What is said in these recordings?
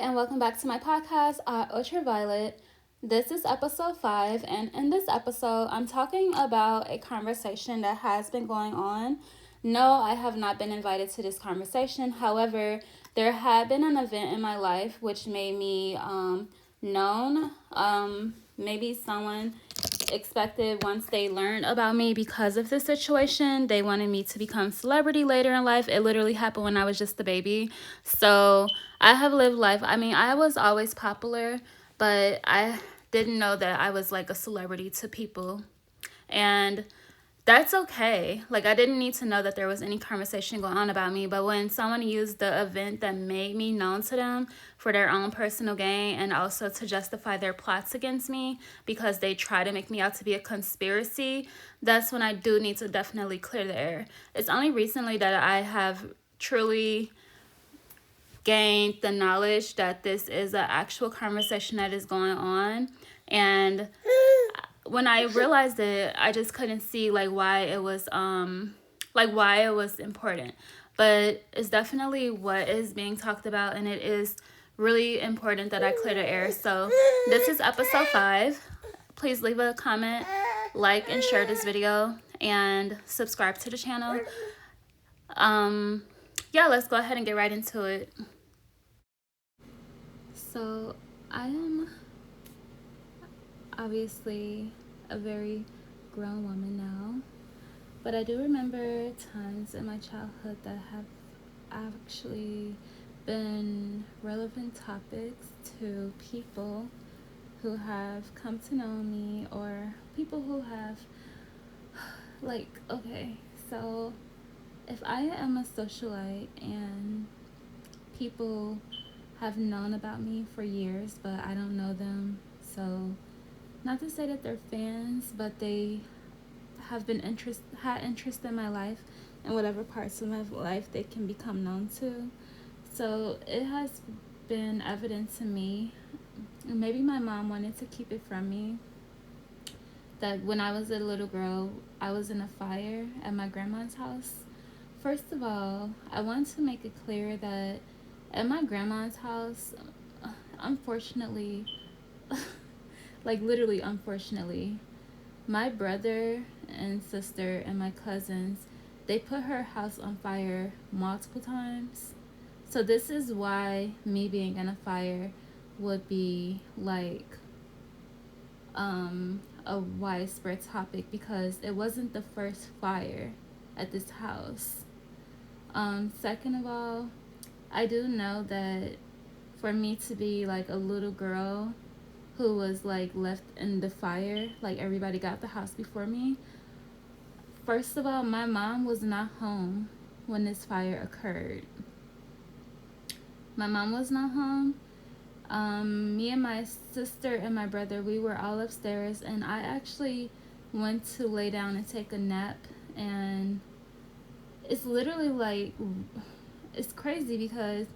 and welcome back to my podcast, Ultraviolet. This is episode 5, and in this episode, I'm talking about a conversation that has been going on. No, I have not been invited to this conversation. However, there had been an event in my life which made me known. Maybe someone expected once they learned about me because of this situation, they wanted me to become celebrity later in life. It literally happened when I was just a baby. So I have lived life. I mean, I was always popular, but I didn't know that I was like a celebrity to people. And that's okay. Like, I didn't need to know that there was any conversation going on about me. But when someone used the event that made me known to them for their own personal gain and also to justify their plots against me because they try to make me out to be a conspiracy, that's when I do need to definitely clear the air. It's only recently that I have truly gained the knowledge that this is an actual conversation that is going on. And when I realized it, I just couldn't see why it was important. But it's definitely what is being talked about, and it is really important that I clear the air. So this is episode 5. Please leave a comment, like and share this video, and subscribe to the channel. Yeah, let's go ahead and get right into it. So I am obviously a very grown woman now, but I do remember times in my childhood that have actually been relevant topics to people who have come to know me, or people who have okay, so if I am a socialite and people have known about me for years but I don't know them, so not to say that they're fans, but they have been had interest in my life and whatever parts of my life they can become known to. So it has been evident to me, and maybe my mom wanted to keep it from me, that when I was a little girl, I was in a fire at my grandma's house. First of all, I want to make it clear that at my grandma's house, unfortunately, literally unfortunately, my brother and sister and my cousins, they put her house on fire multiple times. So this is why me being in a fire would be a widespread topic, because it wasn't the first fire at this house. Second of all, I do know that for me to be a little girl who was left in the fire, everybody got the house before me. First of all, my mom was not home when this fire occurred. My mom was not home. Me and my sister and my brother, we were all upstairs, and I actually went to lay down and take a nap, and it's literally it's crazy because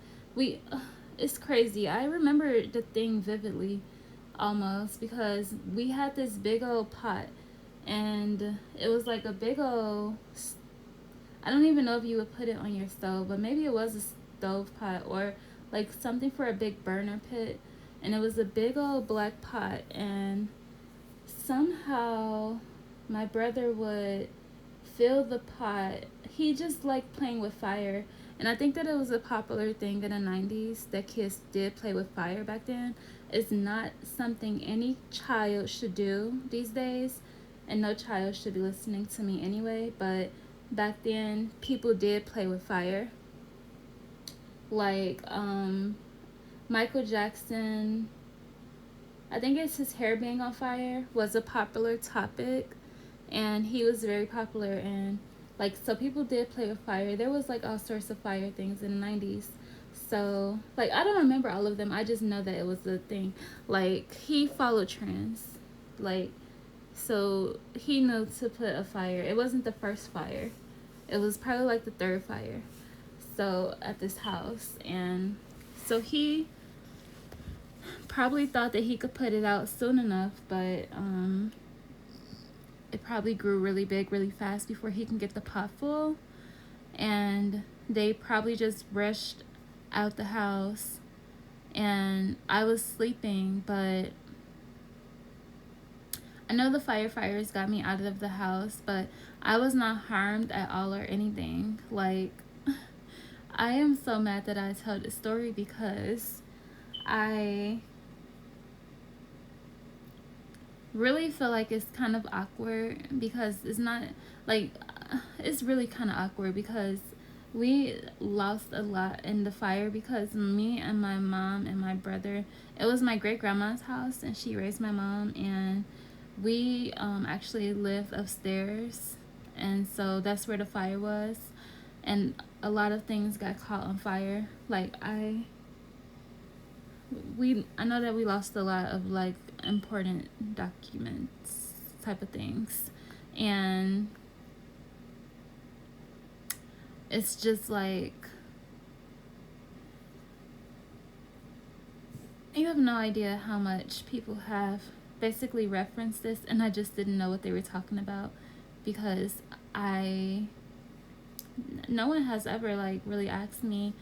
it's crazy. I remember the thing vividly, almost, because we had this big old pot, and it was a big old, I don't even know if you would put it on your stove, but maybe it was a stove pot or something for a big burner pit. And it was a big old black pot, and somehow my brother would fill the pot. He just liked playing with fire, and I think that it was a popular thing in the 90s that kids did play with fire back then. It's not something any child should do these days, and no child should be listening to me anyway, but back then people did play with fire. Michael Jackson, I think it's his hair being on fire, was a popular topic, and he was very popular, and so people did play with fire. There was all sorts of fire things in the 90s. So I don't remember all of them. I just know that it was a thing. He followed trends. So he knew to put a fire. It wasn't the first fire. It was probably the third fire. So at this house, and so he probably thought that he could put it out soon enough, but it probably grew really big really fast before he can get the pot full, and they probably just rushed out the house and I was sleeping, but I know the firefighters got me out of the house, but I was not harmed at all or anything. Like, I am so mad that I tell this story because I really feel like it's kind of awkward, because it's not like, it's really kind of awkward because we lost a lot in the fire, because me and my mom and my brother, it was my great grandma's house and she raised my mom, and we actually lived upstairs, and so that's where the fire was, and a lot of things got caught on fire. Like, I know that we lost a lot of like important documents type of things, and it's just like, you have no idea how much people have basically referenced this, and I just didn't know what they were talking about, because no one has ever like really asked me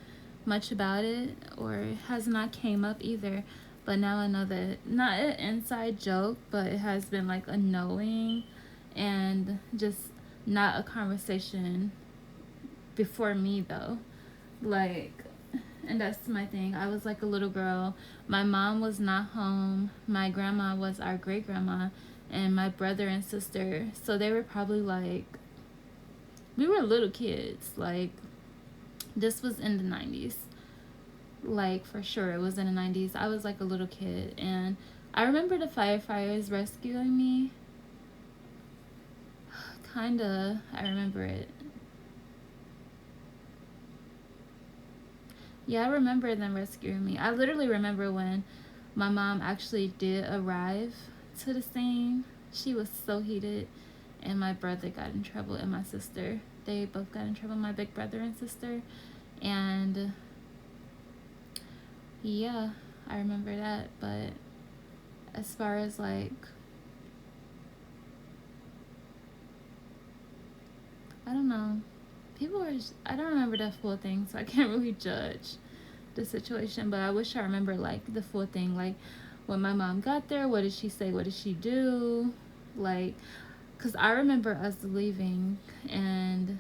much about it, or has not came up either. But now I know that, not an inside joke, but it has been like a knowing, and just not a conversation before me though. Like, and that's my thing. I was like a little girl. My mom was not home. My grandma was our great grandma, and my brother and sister. So they were probably like, we were little kids. Like, this was in the 90s. Like, for sure, it was in the 90s. I was like a little kid, and I remember the firefighters rescuing me. Kinda, I remember it. Yeah, I remember them rescuing me. I literally remember when my mom actually did arrive to the scene. She was so heated, and my brother got in trouble, and my sister. They both got in trouble, my big brother and sister. And yeah, I remember that. But as far as like, I don't know. I don't remember that full thing, so I can't really judge the situation. But I wish I remember like the full thing. Like, when my mom got there, what did she say? What did she do? Like, because I remember us leaving, and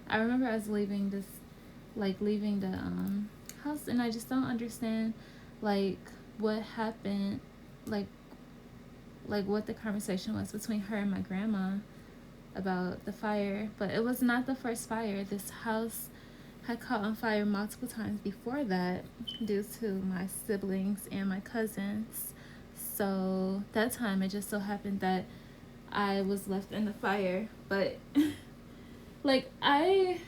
I remember us leaving this, like, leaving the house, and I just don't understand, like, what happened, like what the conversation was between her and my grandma about the fire. But it was not the first fire. This house had caught on fire multiple times before that, due to my siblings and my cousins. So that time, it just so happened that I was left in the fire. But like, I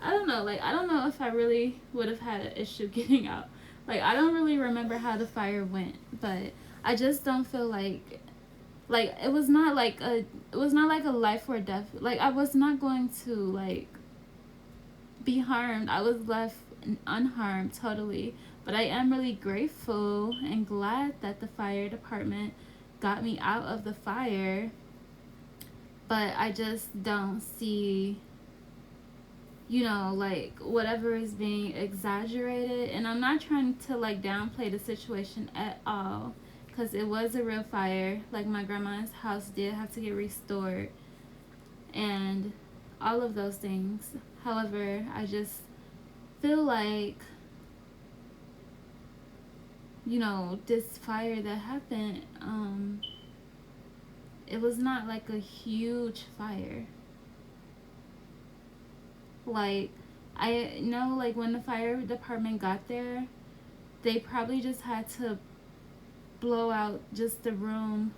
don't know. Like, I don't know if I really would have had an issue getting out. Like, I don't really remember how the fire went, but I just don't feel like it was not like a life or death. Like, I was not going to like be harmed. I was left unharmed totally. But I am really grateful and glad that the fire department got me out of the fire. But I just don't see, like, whatever is being exaggerated. And I'm not trying to like downplay the situation at all, because it was a real fire. Like, my grandma's house did have to get restored and all of those things. However, I just feel like, this fire that happened, it was not like a huge fire. Like, I know, like, when the fire department got there, they probably just had to blow out just the room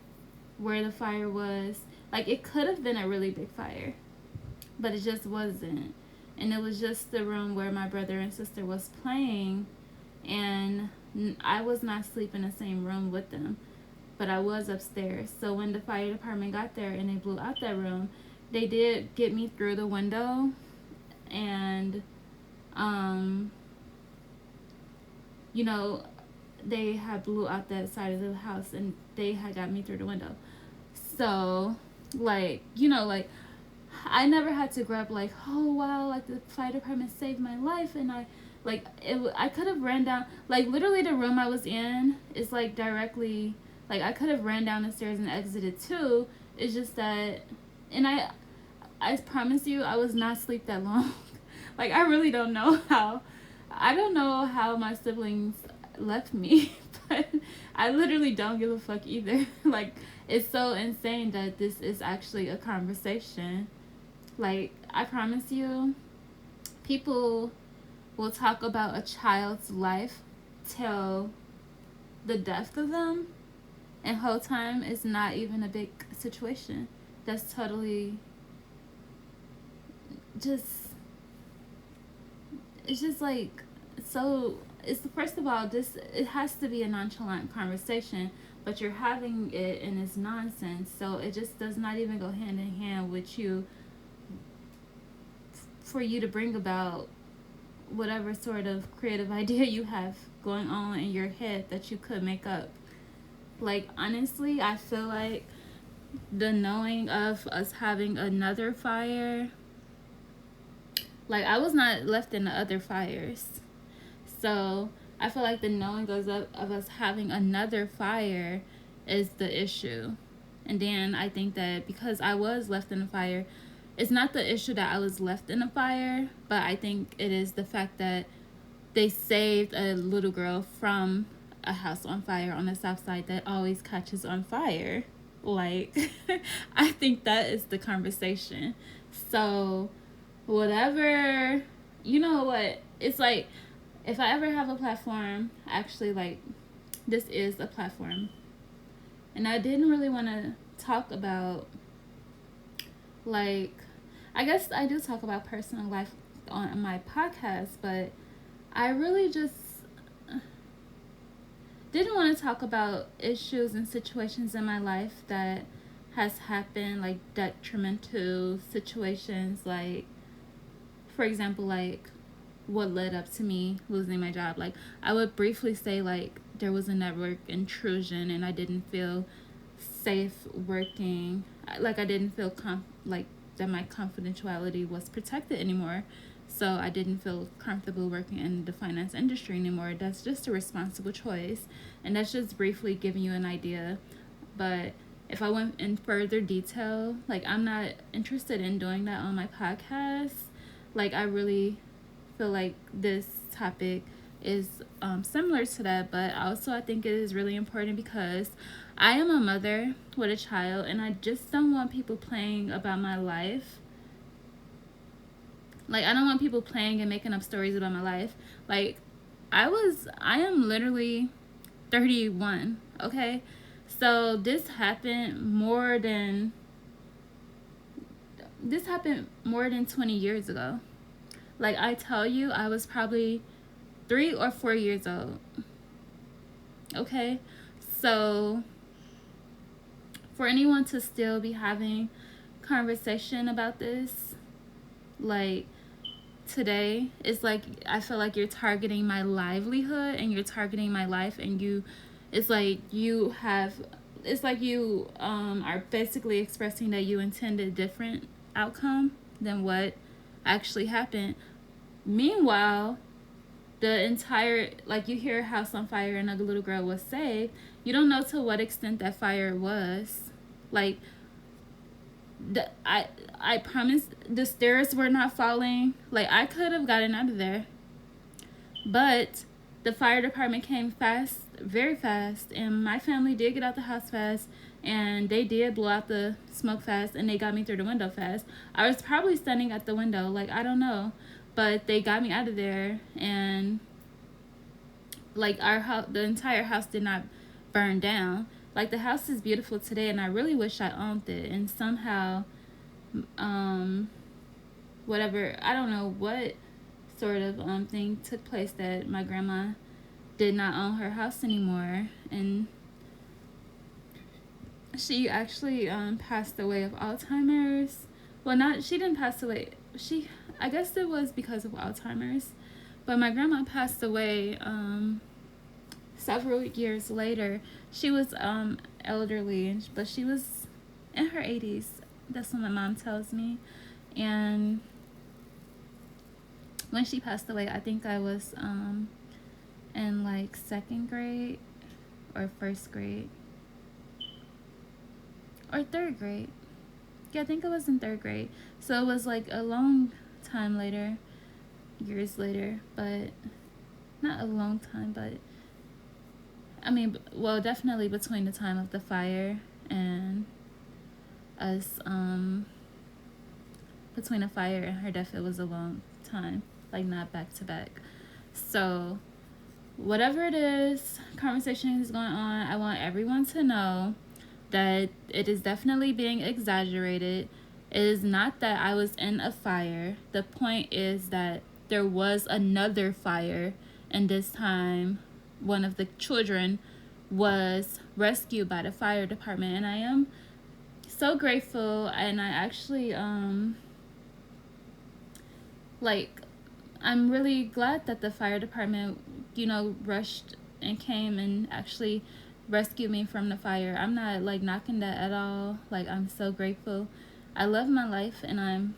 where the fire was. Like, it could have been a really big fire, but it just wasn't. And it was just the room where my brother and sister was playing, and I was not sleeping in the same room with them, but I was upstairs. So when the fire department got there and they blew out that room, they did get me through the window, and they had blew out that side of the house, and they had got me through the window. So, like, I never had to grab like, oh wow, like, the fire department saved my life, and I Like, I could have ran down, like, literally the room I was in is, like, directly, like, I could have ran down the stairs and exited too. It's just that, and I promise you, I was not asleep that long. Like, I really don't know how. I don't know how my siblings left me, but I literally don't give a fuck either. Like, it's so insane that this is actually a conversation. Like, I promise you, people will talk about a child's life till the death of them, and whole time is not even a big situation. That's totally just, it's just like, so it's, first of all, this, it has to be a nonchalant conversation, but you're having it and it's nonsense, so it just does not even go hand in hand with you, for you to bring about whatever sort of creative idea you have going on in your head that you could make up. Like, honestly, I feel like the knowing of us having another fire, like, I was not left in the other fires, so I feel like the knowing of us having another fire is the issue. And then I think that because I was left in a fire, it's not the issue that I was left in a fire, but I think it is the fact that they saved a little girl from a house on fire on the south side that always catches on fire. Like, I think that is the conversation. So, whatever, you know what, it's like, if I ever have a platform, actually, like, this is a platform. And I didn't really want to talk about, like, I guess I do talk about personal life on my podcast, but I really just didn't want to talk about issues and situations in my life that has happened, like detrimental situations, like, for example, like what led up to me losing my job. Like, I would briefly say, like, there was a network intrusion and I didn't feel safe working. Like, I didn't feel like that my confidentiality was protected anymore. So I didn't feel comfortable working in the finance industry anymore. That's just a responsible choice. And that's just briefly giving you an idea. But if I went in further detail, like, I'm not interested in doing that on my podcast. Like, I really feel like this topic is similar to that, but also I think it is really important because I am a mother with a child, and I just don't want people playing about my life. Like, I don't want people playing and making up stories about my life. Like, I am literally 31, okay? So this happened more than 20 years ago. Like, I tell you, I was probably 3 or 4 years old. Okay? So, for anyone to still be having conversation about this, like, today, it's like, I feel like you're targeting my livelihood and you're targeting my life, and it's like you are basically expressing that you intended a different outcome than what actually happened. Meanwhile, the entire, like, you hear a house on fire and a little girl was saved. You don't know to what extent that fire was. Like, I promise the stairs were not falling. Like, I could have gotten out of there, but the fire department came fast, very fast, and my family did get out the house fast, and they did blow out the smoke fast, and they got me through the window fast. I was probably standing at the window, like, I don't know, but they got me out of there, and, like, our house, the entire house did not burn down. Like, the house is beautiful today, and I really wish I owned it, and somehow, whatever, I don't know what sort of thing took place that my grandma did not own her house anymore, and she actually passed away of Alzheimer's. Well, she didn't pass away. I guess it was because of Alzheimer's, but my grandma passed away several years later. She was elderly, but she was in her 80s. That's what my mom tells me. And when she passed away, I think I was in like second grade or first grade or third grade. Yeah, I think it was in third grade. So it was like a long time later, years later, but not a long time, but I mean, well, definitely between the time of the fire and us, between the fire and her death, it was a long time, like not back to back. So whatever it is, conversation is going on, I want everyone to know that it is definitely being exaggerated. It is not that I was in a fire. The point is that there was another fire, and this time one of the children was rescued by the fire department, and I am so grateful. And I actually like I'm really glad that the fire department, rushed and came and actually rescued me from the fire. I'm not like knocking that at all. Like, I'm so grateful. I love my life, and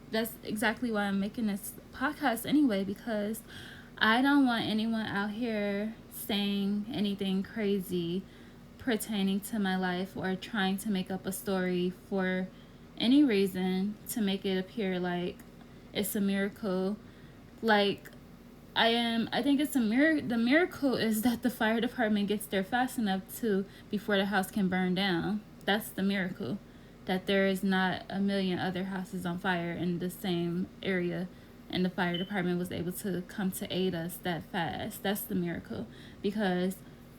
that's exactly why I'm making this podcast anyway, because I don't want anyone out here saying anything crazy pertaining to my life or trying to make up a story for any reason to make it appear like it's a miracle. Like, I think it's the miracle is that the fire department gets there fast enough before the house can burn down. That's the miracle. That there is not a million other houses on fire in the same area, and the fire department was able to come to aid us that fast. That's the miracle. Because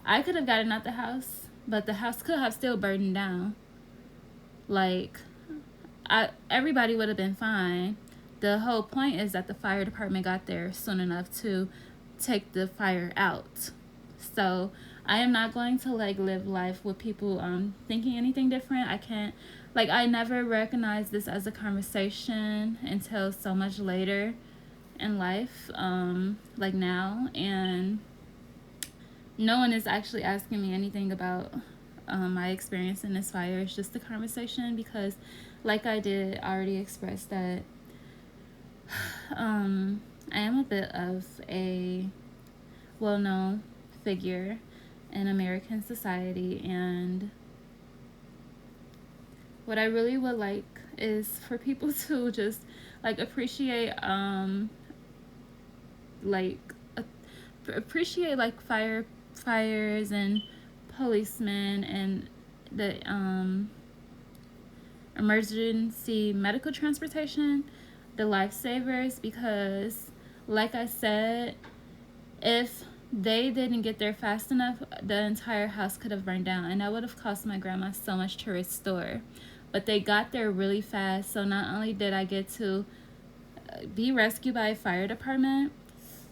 I could have gotten out the house, but the house could have still burned down. Like, everybody would have been fine. The whole point is that the fire department got there soon enough to take the fire out. So I am not going to like live life with people thinking anything different. I can't, like, I never recognized this as a conversation until so much later in life, like now, and no one is actually asking me anything about my experience in this fire. It's just a conversation because, like I did already express that I am a bit of a well-known figure in American society, and what I really would like is for people to just like appreciate like fires and policemen and the emergency medical transportation, the lifesavers, because like I said, if they didn't get there fast enough, the entire house could have burned down, and that would have cost my grandma so much to restore. But they got there really fast, so not only did I get to be rescued by a fire department,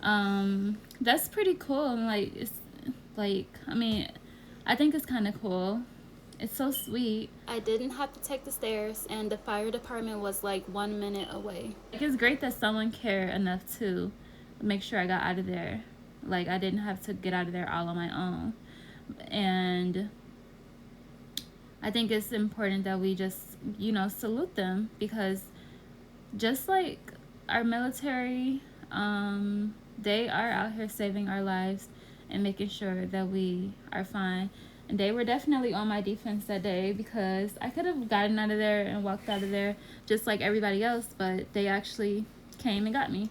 that's pretty cool. Like, it's like, I mean, I think it's kind of cool. It's so sweet. I didn't have to take the stairs, and the fire department was like 1 minute away. Like, it's great that someone cared enough to make sure I got out of there. Like, I didn't have to get out of there all on my own. And I think it's important that we just, salute them, because just like our military, they are out here saving our lives and making sure that we are fine. And they were definitely on my defense that day, because I could have gotten out of there and walked out of there just like everybody else, but they actually came and got me.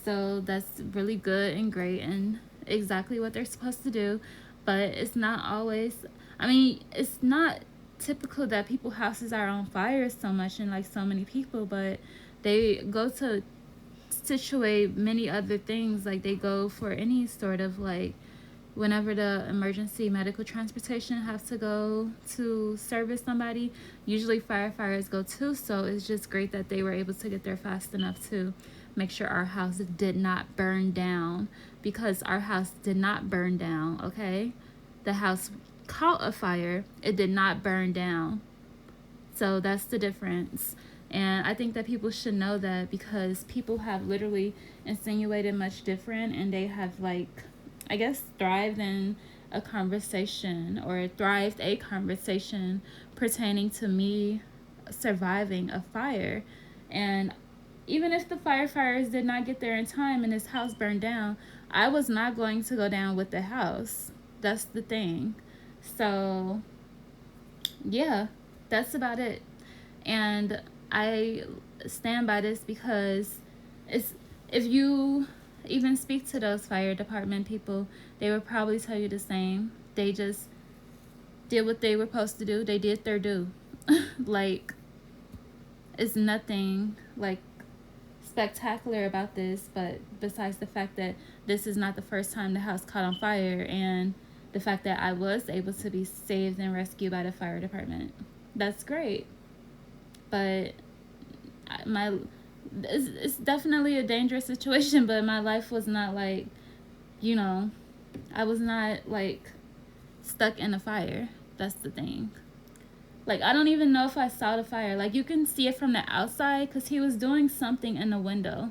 So that's really good and great and exactly what they're supposed to do. But it's not always, it's not typical that people's houses are on fire so much and like so many people, but they go to situate many other things. Like, they go for any sort of like, whenever the emergency medical transportation has to go to service somebody, usually firefighters go too. So it's just great that they were able to get there fast enough to make sure our house did not burn down, because our house did not burn down, okay? The house caught a fire. It did not burn down. So that's the difference. And I think that people should know that, because people have literally insinuated much different, and they have, like, I guess, thrived a conversation pertaining to me surviving a fire. And even if the firefighters did not get there in time and his house burned down, I was not going to go down with the house. That's the thing. So, yeah, that's about it. And I stand by this because it's, if you even speak to those fire department people, they would probably tell you the same. They just did what they were supposed to do. They did their due. Like, it's nothing like spectacular about this, but besides the fact that this is not the first time the house caught on fire, and the fact that I was able to be saved and rescued by the fire department. That's great. But my it's definitely a dangerous situation, but my life was not like, you know, I was not like stuck in a fire. That's the thing. Like, I don't even know if I saw the fire. Like, you can see it from the outside because he was doing something in the window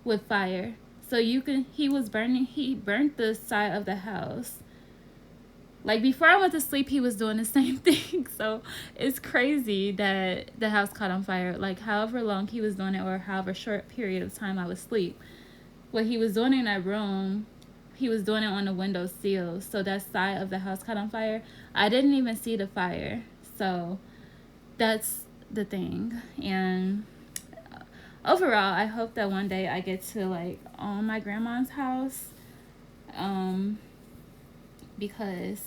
with fire. So he burnt the side of the house. Like, before I went to sleep, he was doing the same thing. So it's crazy that the house caught on fire. Like, however long he was doing it, or however short period of time I was asleep, what he was doing in that room, he was doing it on the window sill. So that side of the house caught on fire. I didn't even see the fire. So that's the thing. And overall, I hope that one day I get to like own my grandma's house, because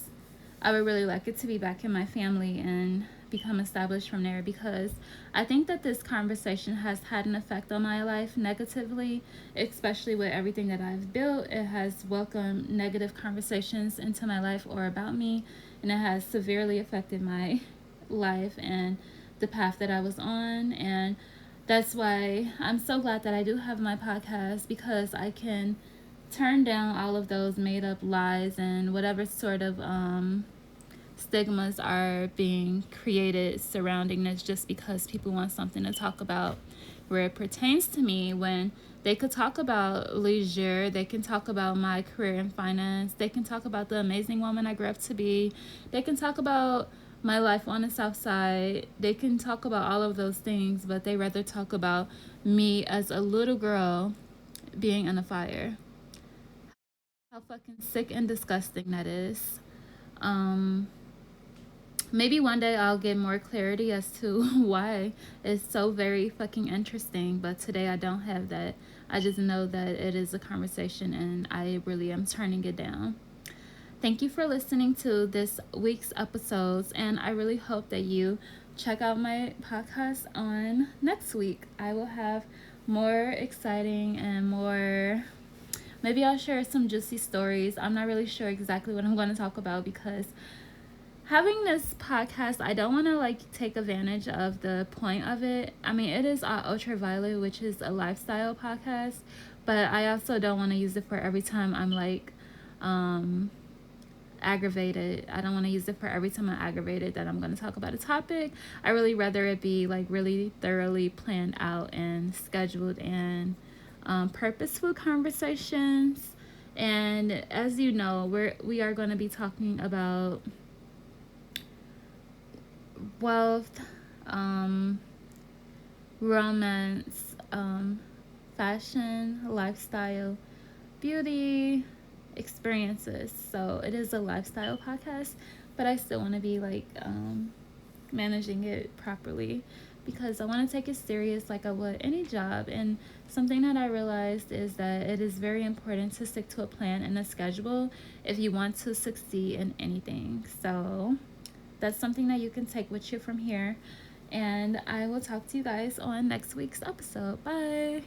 I would really like it to be back in my family and become established from there, because I think that this conversation has had an effect on my life negatively, especially with everything that I've built. It has welcomed negative conversations into my life or about me, and it has severely affected my life and the path that I was on. And that's why I'm so glad that I do have my podcast, because I can turn down all of those made up lies and whatever sort of stigmas are being created surrounding this, just because people want something to talk about where it pertains to me, when they could talk about leisure, they can talk about my career in finance, they can talk about the amazing woman I grew up to be, they can talk about my life on the south side, they can talk about all of those things, but they rather talk about me as a little girl being in a fire. How fucking sick and disgusting that is. Um, Maybe one day I'll get more clarity as to why it's so very fucking interesting, but today I don't have that. I just know that it is a conversation and I really am turning it down. Thank you for listening to this week's episodes, and I really hope that you check out my podcast on next week. I will have more exciting and more, maybe I'll share some juicy stories. I'm not really sure exactly what I'm going to talk about, because having this podcast, I don't want to like take advantage of the point of it. I mean, it is Ultraviolet, which is a lifestyle podcast, but I also don't want to use it for every time I'm like aggravated. I don't want to use it for every time I'm aggravated that I'm going to talk about a topic. I really rather it be like really thoroughly planned out and scheduled, and purposeful conversations. And as you know, we are going to be talking about wealth, romance, fashion, lifestyle, beauty, experiences. So it is a lifestyle podcast, but I still want to be like managing it properly, because I want to take it serious like I would any job. And something that I realized is that it is very important to stick to a plan and a schedule if you want to succeed in anything. So that's something that you can take with you from here. And I will talk to you guys on next week's episode. Bye.